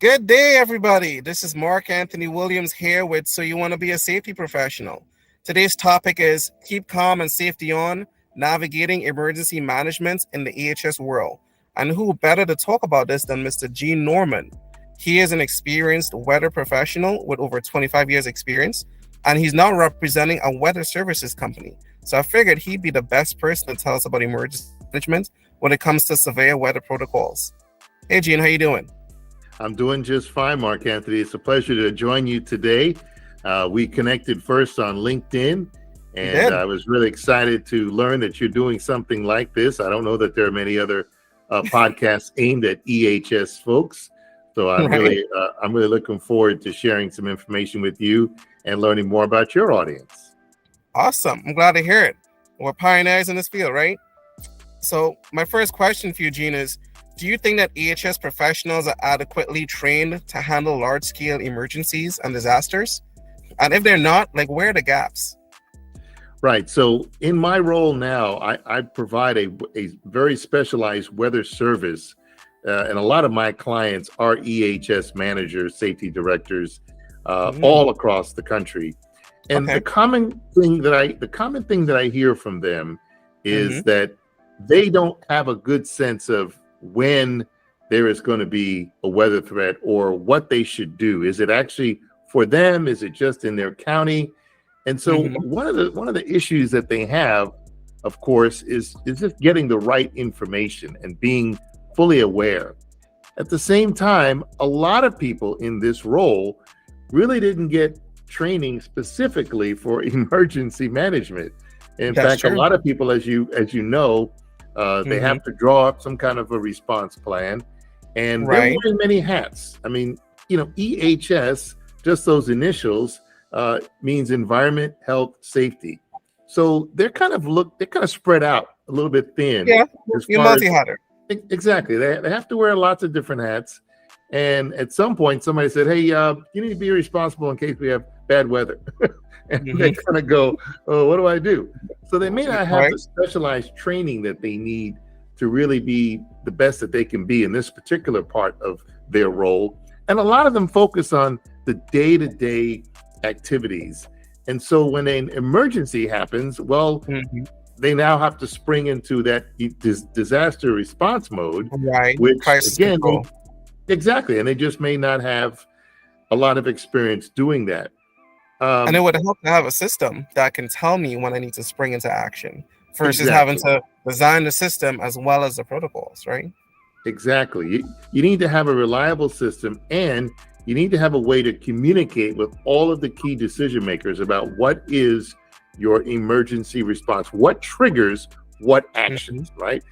Good day, everybody. This is Mark Anthony Williams here with So You Want to Be a Safety Professional. Today's topic is Keep Calm and Safety On, Navigating Emergency Management in the EHS World. And who better to talk about this than Mr. Gene Norman? He is an experienced weather professional with over 25 years experience, and he's now representing a weather services company. So I figured he'd be the best person to tell us about emergency management when it comes to severe weather protocols. Hey, Gene, how you doing? I'm doing just fine, Mark Anthony. It's a pleasure to join you today. We connected first on LinkedIn, and I was really excited to learn that you're doing something like this. I don't know that there are many other podcasts aimed at EHS folks, so I'm really looking forward to sharing some information with you and learning more about your audience. Awesome. I'm glad to hear it. We're pioneers in this field, right? So my first question for you, Gene, is do you think that EHS professionals are adequately trained to handle large-scale emergencies and disasters? And if they're not, like, where are the gaps? Right. So in my role now, I provide a very specialized weather service, and a lot of my clients are EHS managers, safety directors, all across the country. And the common thing that I hear from them is that they don't have a good sense of when there is going to be a weather threat or what they should do. Is it actually for them? Is it just in their county? And so one of the issues that they have, of course, is just getting the right information and being fully aware. At the same time, a lot of people in this role really didn't get training specifically for emergency management. In fact, a lot of people, as you know, they have to draw up some kind of a response plan, and they're wearing many hats. I mean, EHS, just those initials, means environment, health, safety. So they're kind of spread out a little bit thin. Yeah, you're multi-hatter. Exactly. They have to wear lots of different hats. And at some point, somebody said, hey, you need to be responsible in case we have bad weather. And they kind of go, oh, what do I do? So they may not have the specialized training that they need to really be the best that they can be in this particular part of their role. And a lot of them focus on the day-to-day activities. And so when an emergency happens, well, they now have to spring into that disaster response mode, which again, exactly. And they just may not have a lot of experience doing that. And it would help to have a system that can tell me when I need to spring into action versus having to design the system as well as the protocols, right? Exactly. You need to have a reliable system, and you need to have a way to communicate with all of the key decision makers about what is your emergency response, what triggers what actions, right?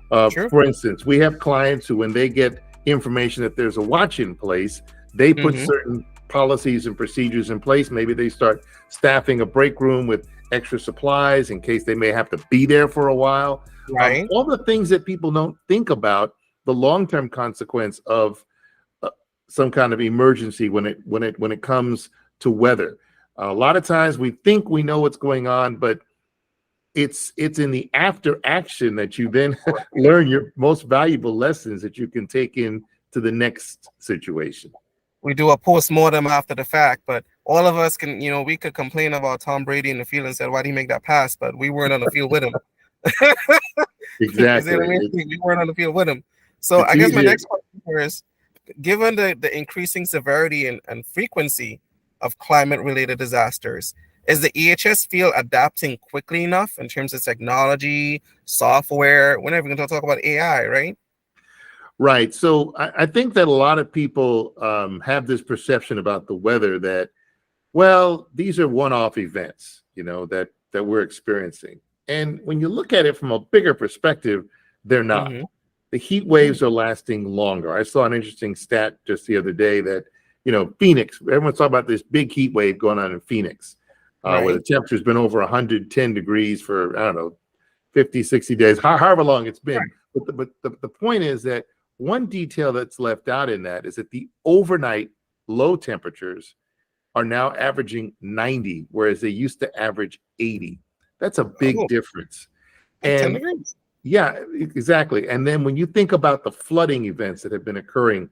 For instance, we have clients who, when they get information that there's a watch in place, they put certain policies and procedures in place. Maybe they start staffing a break room with extra supplies in case they may have to be there for a while. All the things that people don't think about, the long-term consequence of some kind of emergency when it comes to weather. A lot of times we think we know what's going on, but it's in the after action that you then learn your most valuable lessons that you can take into the next situation. We do a post-mortem after the fact, but all of us can, we could complain about Tom Brady in the field and say, why did he make that pass? But we weren't on the field with him. Exactly. We weren't on the field with him. So I guess my next question is, given the increasing severity and frequency of climate-related disasters, is the EHS field adapting quickly enough in terms of technology, software? We're never going to talk about AI, right? Right. So I think that a lot of people have this perception about the weather that, well, these are one-off events, that we're experiencing. And when you look at it from a bigger perspective, they're not. The heat waves are lasting longer. I saw an interesting stat just the other day that, Phoenix, everyone's talking about this big heat wave going on in Phoenix, where the temperature's been over 110 degrees for, I don't know, 50, 60 days, however long it's been. But the point is that one detail that's left out in that is that the overnight low temperatures are now averaging 90, whereas they used to average 80. That's a big difference. And yeah, exactly. And then when you think about the flooding events that have been occurring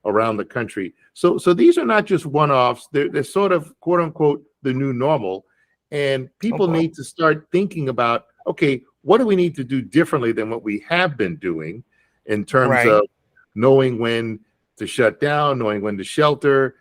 around the country. So these are not just one-offs. They're sort of quote unquote the new normal. And Oh people boy. need to start thinking about, okay, what do we need to do differently than what we have been doing in terms Right. of knowing when to shut down, knowing when to shelter.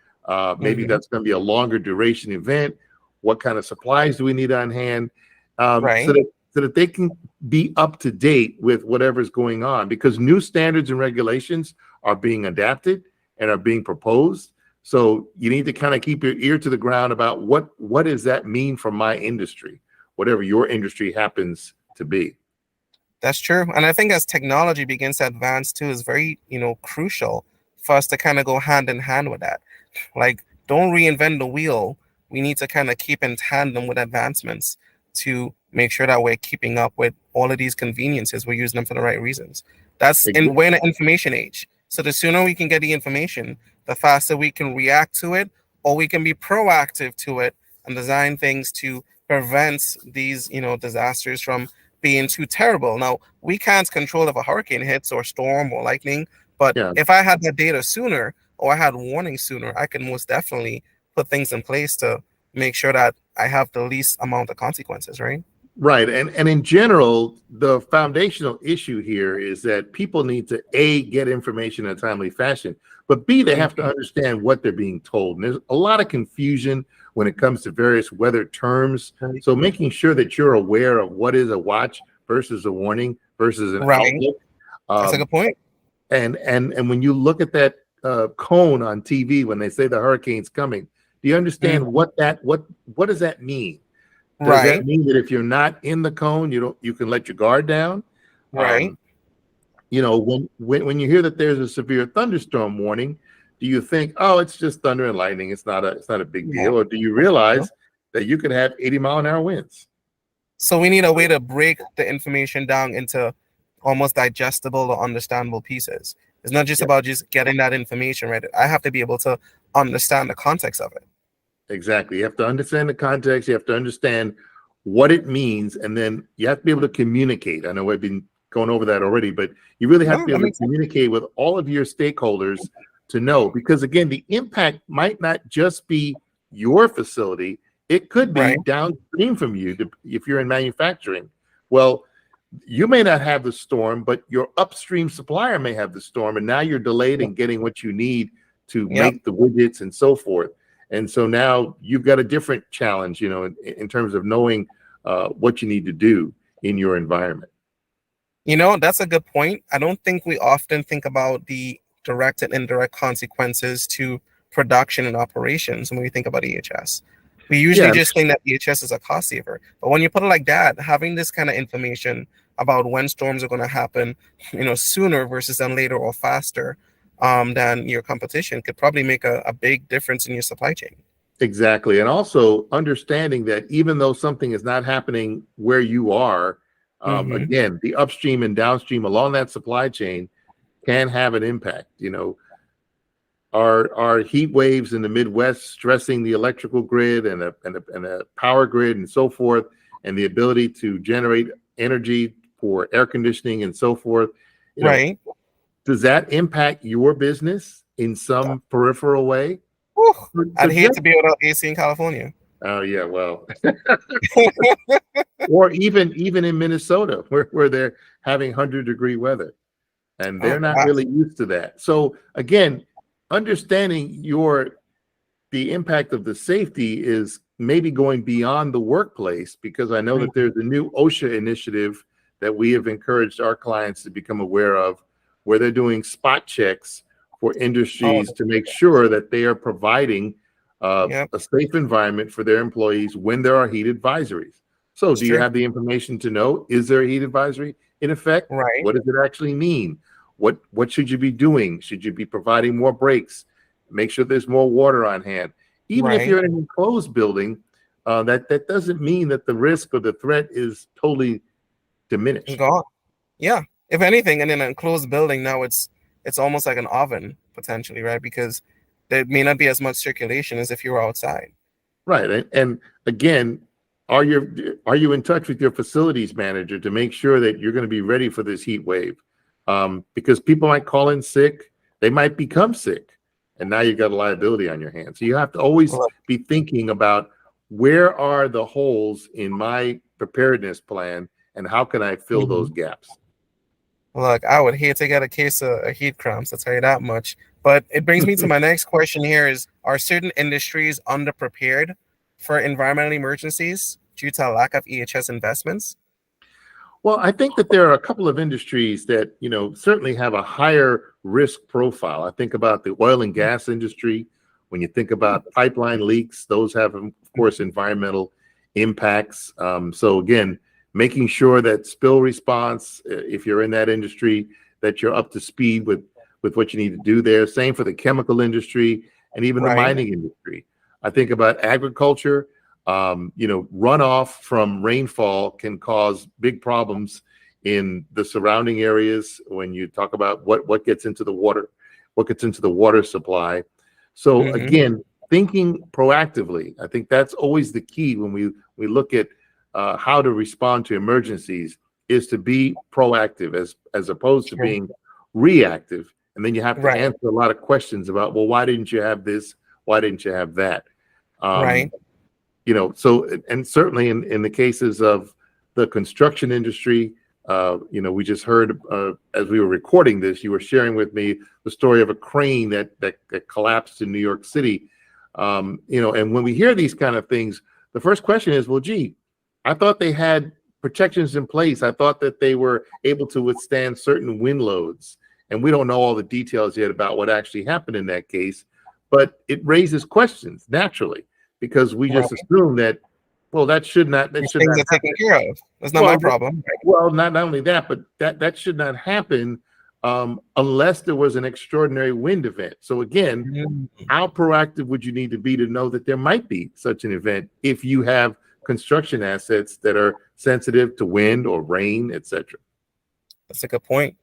Maybe Hmm. that's going to be a longer duration event. What kind of supplies do we need on hand? So Right. that they can be up to date with whatever's going on, because new standards and regulations are being adapted and are being proposed. So you need to kind of keep your ear to the ground about what does that mean for my industry, whatever your industry happens to be. That's true. And I think as technology begins to advance too, is very, crucial for us to kind of go hand in hand with that. Like, don't reinvent the wheel. We need to kind of keep in tandem with advancements to make sure that we're keeping up with all of these conveniences. We're using them for the right reasons. We're in an information age. So the sooner we can get the information, the faster we can react to it, or we can be proactive to it and design things to prevent these, disasters from being too terrible. Now, we can't control if a hurricane hits or storm or lightning, but Yeah. if I had that data sooner or I had warning sooner, I can most definitely put things in place to make sure that I have the least amount of consequences, right? Right. And in general, the foundational issue here is that people need to A, get information in a timely fashion, but B, they have to Mhm. understand what they're being told. And there's a lot of confusion when it comes to various weather terms. Right. So making sure that you're aware of what is a watch versus a warning versus an Right. outlook. That's a Um, good point. and when you look at that cone on TV when they say the hurricane's coming, do you understand Mhm. what does that mean? Does that Right. mean that if you're not in the cone, you can let your guard down? Right. Um, when you hear that there's a severe thunderstorm warning, do you think, oh, it's just thunder and lightning, it's not a big Yeah. deal, or do you That's true. realize that you could have 80-mile-an-hour winds? So we need a way to break the information down into almost digestible or understandable pieces. It's not just Yeah, about just getting that information right. I have to be able to understand the context of it. exactly. You have to understand the context. You have to understand what it means, and then you have to be able to communicate. I know I've been going over that already, but you really have to No, be that able to makes sense. communicate with all of your stakeholders to know, because again, the impact might not just be your facility, it could be Right. downstream from you if you're in manufacturing. Well, you may not have the storm, but your upstream supplier may have the storm, and now you're delayed in getting what you need to Yep. make the widgets and so forth. And so now you've got a different challenge, in terms of knowing what you need to do in your environment. That's a good point. I don't think we often think about the direct and indirect consequences to production and operations when we think about EHS. We usually Yeah, just think that EHS is a cost saver. But when you put it like that, having this kind of information about when storms are going to happen, sooner versus than later or faster than your competition could probably make a big difference in your supply chain. exactly. And also understanding that even though something is not happening where you are, Hmm. again, the upstream and downstream along that supply chain can have an impact. Are heat waves in the Midwest stressing the electrical grid and a power grid and so forth, and the ability to generate energy for air conditioning and so forth? You know, Right. does that impact your business in some peripheral way? Whew. So I'd hate just, to be without AC in California. oh yeah, well, or even in Minnesota where they're having 100-degree weather, and Oh they're not gosh. really used to that. So again, understanding the impact of the safety is maybe going beyond the workplace, because I know that Mhm. there's a new OSHA initiative that we have encouraged our clients to become aware of, where they're doing spot checks for Oh, industries to make sure that they are providing yep. a safe environment for their employees when there are heat advisories. So, It's do you true. have the information to know, is there a heat advisory in effect? Right. What does it actually mean? What should you be doing? Should you be providing more breaks? Make sure there's more water on hand. Even if Right. you're in an enclosed building, that doesn't mean that the risk or the threat is totally It's diminished. gone. Yeah. If anything, in an enclosed building now, it's almost like an oven potentially, right? Because there may not be as much circulation as if you were outside. Right. And again, are you in touch with your facilities manager to make sure that you're going to be ready for this heat wave? Because people might call in sick, They might become sick, and now you've got a liability on your hands. So you have to always Look, be thinking about where are the holes in my preparedness plan and how can I fill those mhm. gaps? Look, I would hate to get a case of heat cramps, I'll tell you that much. But it brings me to my next question here is, are certain industries underprepared for environmental emergencies due to a lack of EHS investments? Well, I think that there are a couple of industries that, certainly have a higher risk profile. I think about the oil and gas industry. When you think about pipeline leaks, those have, of course, environmental impacts. So again, making sure that spill response, if you're in that industry, that you're up to speed with what you need to do there. Same for the chemical industry and even the Right. mining industry. I think about agriculture. Runoff from rainfall can cause big problems in the surrounding areas when you talk about what gets into the water, what gets into the water supply. So Hmm. again, thinking proactively, I think that's always the key when we look at how to respond to emergencies, is to be proactive as opposed to Sure. being reactive. And then you have to Right. answer a lot of questions about, well, why didn't you have this? Why didn't you have that? Um, Right. so, and certainly in the cases of the construction industry, we just heard, as we were recording this, you were sharing with me the story of a crane that collapsed in New York City. And when we hear these kind of things, the first question is, well, gee, I thought they had protections in place. I thought that they were able to withstand certain wind loads. And we don't know all the details yet about what actually happened in that case, but it raises questions naturally, because we just Right. assume that, well, that should not These things are taken happen. care of. That's not my Well, problem. not only that, but that should not happen unless there was an extraordinary wind event. So again, Mhm. how proactive would you need to be to know that there might be such an event if you have construction assets that are sensitive to wind or rain, etc.? That's a good point.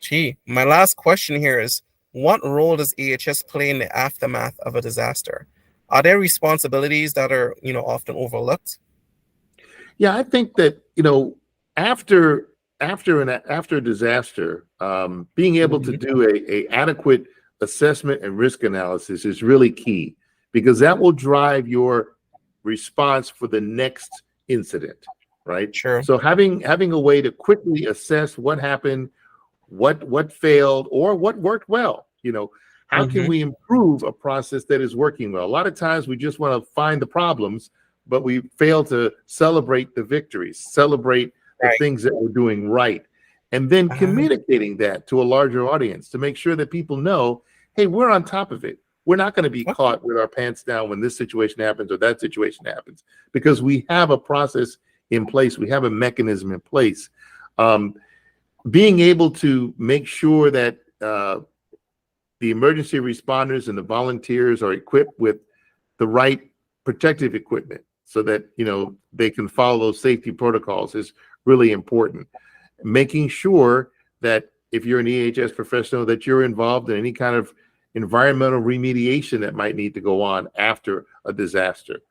Gee, my last question here is, what role does EHS play in the aftermath of a disaster? Are there responsibilities that are, often overlooked? Yeah, I think that after after a disaster, being able to Mhm. do a adequate assessment and risk analysis is really key, because that will drive your response for the next incident, right? Sure. So having a way to quickly assess what happened, what failed, or what worked well. How can Hmm. we improve a process that is working well? A lot of times we just want to find the problems, but we fail to celebrate the victories, celebrate the Right. things that we're doing right, and then Uh, communicating that to a larger audience to make sure that people know, hey, we're on top of it. We're not going to be okay. caught with our pants down when this situation happens or that situation happens, because we have a process in place. We have a mechanism in place. Um, Being able to make sure that the emergency responders and the volunteers are equipped with the right protective equipment so that they can follow those safety protocols is really important. Making sure that if you're an EHS professional, that you're involved in any kind of environmental remediation that might need to go on after a disaster.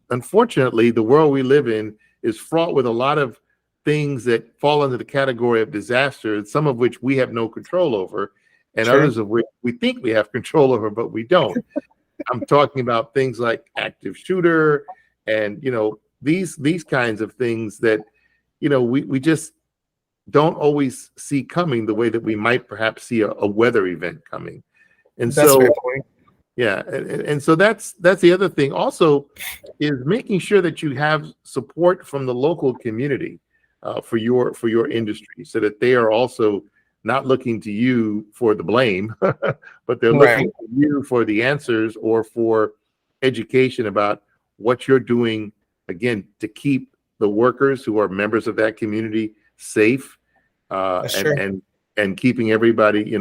Unfortunately, the world we live in is fraught with a lot of things that fall under the category of disaster, some of which we have no control over, and Sure. others of which we think we have control over, but we don't. I'm talking about things like active shooter and these kinds of things that we just don't always see coming the way that we might perhaps see a weather event coming. And That's a fair so point. yeah, and so that's the other thing also, is making sure that you have support from the local community for your industry, so that they are also not looking to you for the blame, but they're looking Right. to you for the answers or for education about what you're doing, again, to keep the workers who are members of that community safe, That's and true. keeping everybody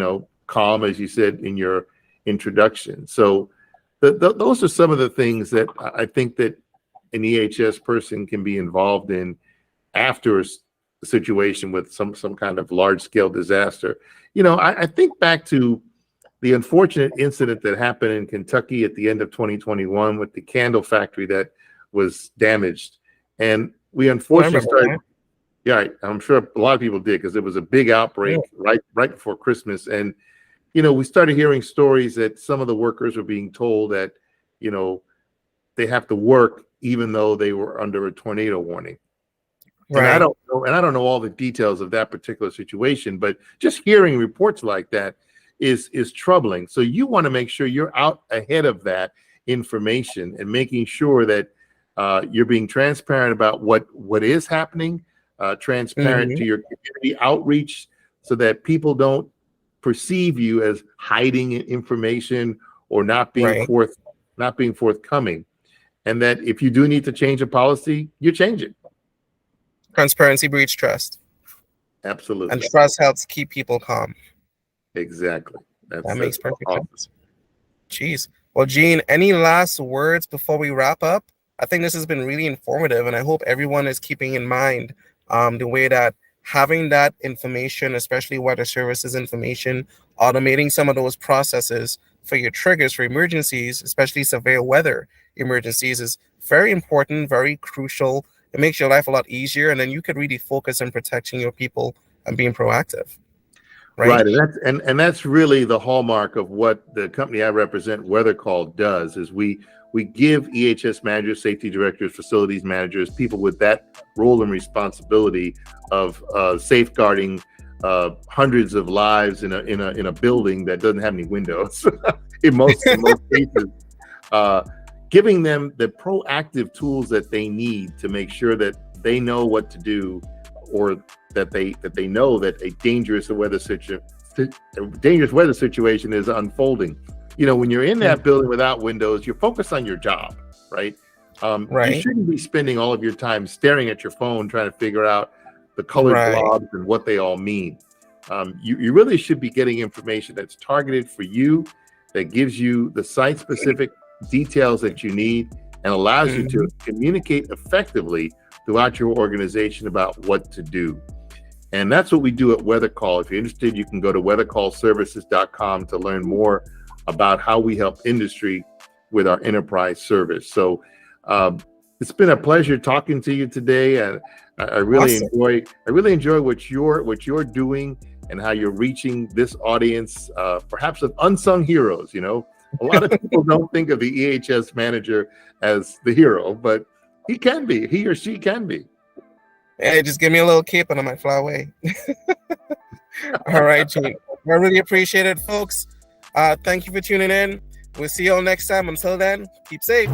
calm, as you said in your introduction. So those are some of the things that I think that an EHS person can be involved in after a situation with some kind of large scale disaster. I think back to the unfortunate incident that happened in Kentucky at the end of 2021 with the candle factory that was damaged. And we Oh, I unfortunately remember started, that. yeah, I'm sure a lot of people did, because it was a big Yeah. outbreak right before Christmas. And we started hearing stories that some of the workers were being told that, they have to work even though they were under a tornado warning. And Right. I don't know all the details of that particular situation, but just hearing reports like that is troubling. So you want to make sure you're out ahead of that information and making sure that you're being transparent about what is happening, transparent Hmm. to your community outreach, so that people don't perceive you as hiding information or not being Right. forthcoming, and that if you do need to change a policy, you change it. Transparency breeds trust, and Absolutely. trust helps keep people calm. Exactly. That That's makes perfect awesome. sense. Jeez. Well, Gene, any last words before we wrap up? I think this has been really informative, and I hope everyone is keeping in mind the way that having that information, especially weather services information, automating some of those processes for your triggers for emergencies, especially severe weather emergencies, is very important, very crucial. It makes your life a lot easier, and then you could really focus on protecting your people and being proactive, right? Right, and that's really the hallmark of what the company I represent, Weather Call, does. Is we give EHS managers, safety directors, facilities managers, people with that role and responsibility of safeguarding hundreds of lives in a building that doesn't have any windows. In most cases, giving them the proactive tools that they need to make sure that they know what to do, or that they know that a dangerous weather situation is unfolding. When you're in that building without windows, you're focused on your job, right? You Right. shouldn't be spending all of your time staring at your phone trying to figure out the colored Right. blobs and what they all mean. You really should be getting information that's targeted for you, that gives you the site-specific details that you need, and allows you to communicate effectively throughout your organization about what to do. And that's what we do at Weather Call. If you're interested, you can go to weathercallservices.com to learn more about how we help industry with our enterprise service. So it's been a pleasure talking to you today. And I really enjoy what you're doing and how you're reaching this audience, perhaps of unsung heroes. A lot of people don't think of the EHS manager as the hero, but he or she can be. Hey, just give me a little cape and I might fly away. All right, Gene. I really appreciate it, folks. Thank you for tuning in. We'll see you all next time. Until then, keep safe.